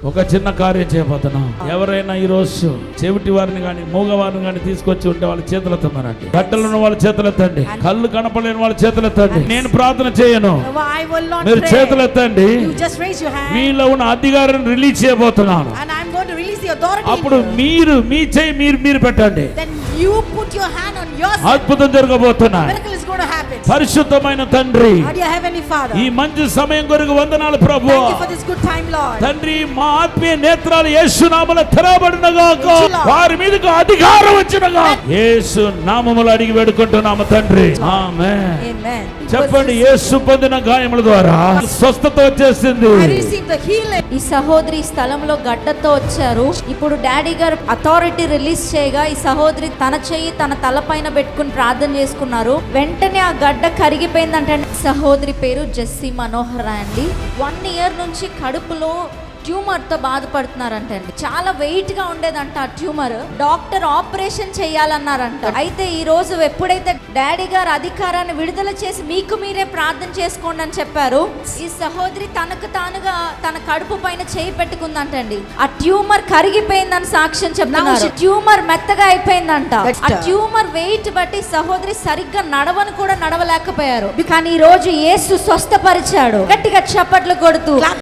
ఒక చిన్న కార్యం చేయబోతున్నాం. ఎవరైనా ఈ రోజు చెవిటి వారిని కానీ మూగవారిని కానీ తీసుకొచ్చి ఉంటే వాళ్ళ చేతులు ఎత్తమనండి. గడ్డలు ఉన్న వాళ్ళ చేతులు ఎత్తండి. కళ్ళు కనపడలేని వాళ్ళ చేతులు ఎత్తండి. నేను ప్రార్థన చేయను, మీరు చేతులు ఎత్తండి. మీలో ఉన్న అధికారాన్ని రిలీజ్ చేయబోతున్నాను. అప్పుడు మీరు మీ చేయి మీరు పెట్టండి. అద్భుతం జరగబోతున్నాయి. పరిశుద్ధమైన తండ్రి, ఈ మంచి సమయం కొరకు వందనాలు ప్రభు. తండ్రి, మా ఆత్మీయ నేత్రాలు యేసు నామములో తెరవబడునుగాక. వారి మీదకు అధికారం వచ్చునుగాక. యేసు నామములో అడిగి వేడుకుంటున్నాము తండ్రి, ఆమేన్. చెప్పండి, యేసు పొందిన గాయముల ద్వారా స్వస్థత వచ్చేసింది. ఈ సహోదరి స్థలంలో గడ్డతో వచ్చారు. ఇప్పుడు డాడీ గారు అథారిటీ రిలీజ్ చేయగా ఈ సహోదరి తన చెయ్యి తన తల పైన పెట్టుకుని ప్రార్థన చేసుకున్నారు. వెంటనే ఆ గడ్డ కరిగిపోయిందంటే. సహోదరి పేరు జెస్సీ మనోహర్ అండి. 1 year నుంచి కడుపులో ట్యూమర్ తో బాధపడుతున్నారంట అండి. చాలా వెయిట్ గా ఉండేదంట ఆ ట్యూమర్. Doctor operation చేయాలన్నారంట. అయితే ఈ రోజు ఎప్పుడైతే డాడీ గారు అధికారాన్ని విడుదల చేసి మీకు మీరే ప్రార్థన చేసుకోండి అని చెప్పారు, ఈ సహోదరి తనకు తానుగా తన కడుపు పైన చేయి పెట్టుకుందంటండి. ఆ ట్యూమర్ కరిగిపోయిందని సాక్ష్యం చెప్తున్నారు. ట్యూమర్ మెత్తగా అయిపోయిందంట. ఆ ట్యూమర్ వెయిట్ బట్టి సహోదరి సరిగ్గా నడవను కూడా నడవలేకపోయారు. కానీ ఈ రోజు యేసు స్వస్థపరిచాడు. గట్టిగా చప్పట్లు కొడుతూ